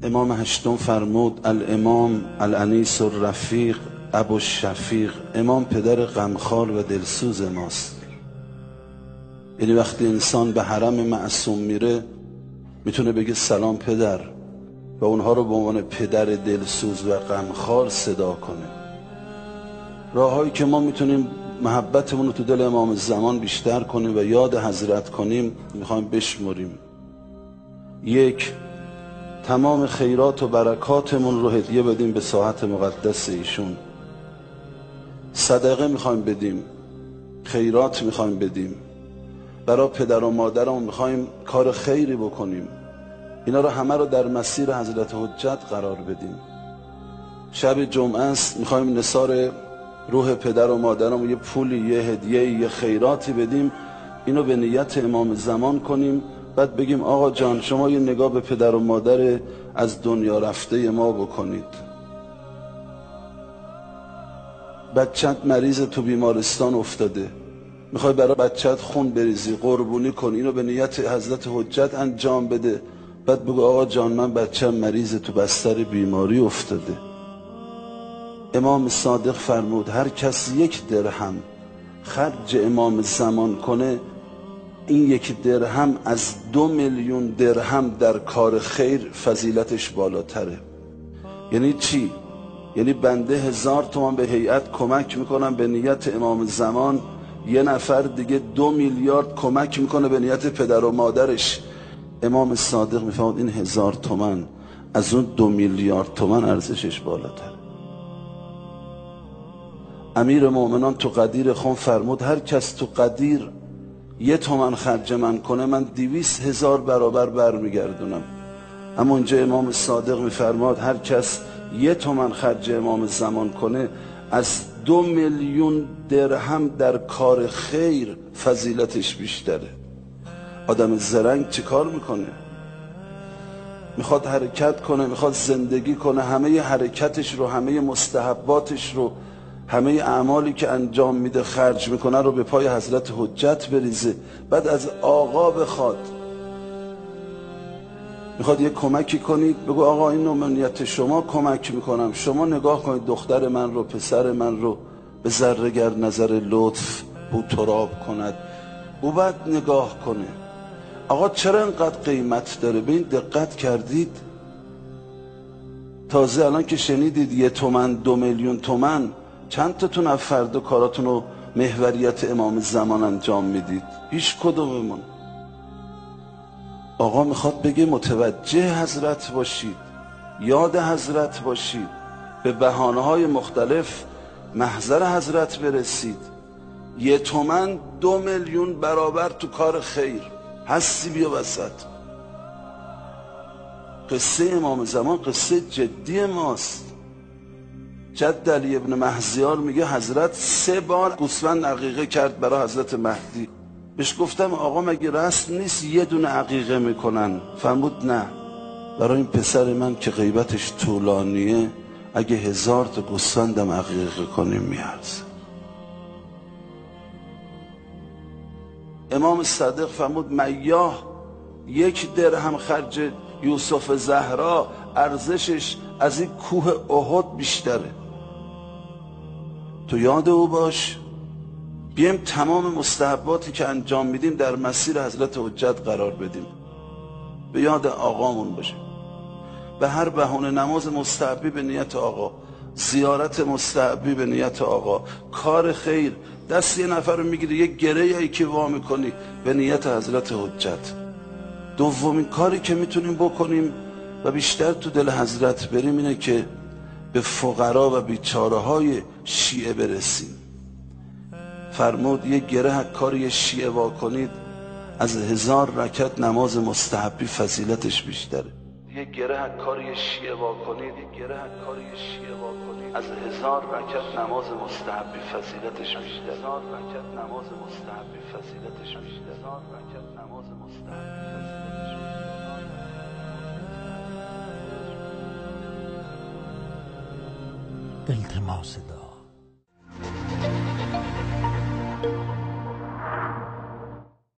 امام هشتم فرمود الامام الانیس الرفیق ابو الشفیق، امام پدر غمخوار و دلسوز ماست. یعنی وقتی انسان به حرم معصوم میره میتونه بگه سلام پدر و اونها رو به عنوان پدر دلسوز و غمخوار صدا کنه. راههایی که ما میتونیم محبتمون رو تو دل امام زمان بیشتر کنیم و یاد حضرت کنیم میخوایم بشمریم. 1. تمام خیرات و برکاتمون رو هدیه بدیم به ساحت مقدس ایشون. صدقه میخوایم بدیم، خیرات میخوایم بدیم، برای پدر و مادرمون میخوایم کار خیری بکنیم. اینا رو همه رو در مسیر حضرت حجت قرار بدیم. شب جمعه است، میخوایم نثار روح پدر و مادرمون یه پولی، یه هدیه، یه خیراتی بدیم. اینو به نیت امام زمان کنیم، بعد بگیم آقا جان شما یه نگاه به پدر و مادر از دنیا رفته ما بکنید. بچت مریض تو بیمارستان افتاده، میخوای برای بچت خون بریزی، قربونی کن، اینو به نیت حضرت حجت انجام بده. بعد بگو آقا جان من بچم مریض تو بستر بیماری افتاده. امام صادق فرمود هر کس 1 درهم خرج امام زمان کنه، این 1 درهم از 2 میلیون درهم در کار خیر فضیلتش بالاتره. یعنی چی؟ یعنی بنده 1000 تومان به هیئت کمک میکنم به نیت امام زمان، یه نفر دیگه 2 میلیارد کمک میکنه به نیت پدر و مادرش. امام صادق میفهمد این 1000 تومان از اون 2 میلیارد تومان ارزشش بالاتر. امیر مومنان تو قدیر خون فرمود هر کس تو قدیر 1 تومان خرج من کنه، من 200,000 برابر برمیگردونم. اما اونجا امام صادق میفرماد هر کس 1 تومان خرج امام زمان کنه، از 2 میلیون درهم در کار خیر فضیلتش بیشتره. آدم زرنگ چی کار میکنه؟ میخواد حرکت کنه، میخواد زندگی کنه، همه حرکتش رو، همه مستحباتش رو، همه اعمالی که انجام میده خرج میکنه رو به پای حضرت حجت بریزه. بعد از آقا بخواد، میخواد یه کمکی کنید، بگو آقا این نومنیت شما کمک میکنم، شما نگاه کنید دختر من رو، پسر من رو به ذره گر نظر لطف بو تراب کند. او بعد نگاه کنه آقا چرا اینقدر قیمت داره؟ به این دقت کردید؟ تازه الان که شنیدید 1 تومن 2 میلیون تومن، چند تاتون از فردا کاراتون رو محوریت امام زمان انجام میدید؟ هیچ کدوممون. آقا میخواد بگه متوجه حضرت باشید، یاد حضرت باشید، به بهانه‌های مختلف محضر حضرت برسید. 1 تومن 2 میلیون برابر تو کار خیر هستی بیا وسط. قصه امام زمان قصه جدی ماست. جد علی ابن مهزیار میگه حضرت 3 بار گوسفند عقیقه کرد برای حضرت مهدی. بهش گفتم آقا مگه رسم نیست 1 دونه عقیقه میکنن؟ فرمود نه، برای این پسر من که غیبتش طولانیه اگه 1000 تا گوسفندم عقیقه کنیم میارزه. امام صادق فرمود میاه 1 درهم خرج یوسف زهرا ارزشش از این کوه احد بیشتره. تو یاد او باش، بیایم تمام مستحباتی که انجام میدیم در مسیر حضرت حجت قرار بدیم، به یاد آقامون باشه. به هر بهونه نماز مستحبی به نیت آقا، زیارت مستحبی به نیت آقا، کار خیر، دست یه نفر رو میگیری یه گره که وا میکنی به نیت حضرت حجت. دومین کاری که میتونیم بکنیم و بیشتر تو دل حضرت بریم اینه که به فقرا و بیچاره های شیعه برسیم. فرمود یه گره کاری شیعه وا کنید از 1000 رکعت نماز مستحبی فضیلتش بیشتره. یه گره کاری شیعه وا کنید، یه گره کاری شیعه وا کنید از 1000 رکعت نماز مستحبی فضیلتش بیشتره. 1000 رکعت نماز مستحبی فضیلتش بیشتره. 1000 رکعت نماز مستحبی فضیلتش بیشتره. التماس دارم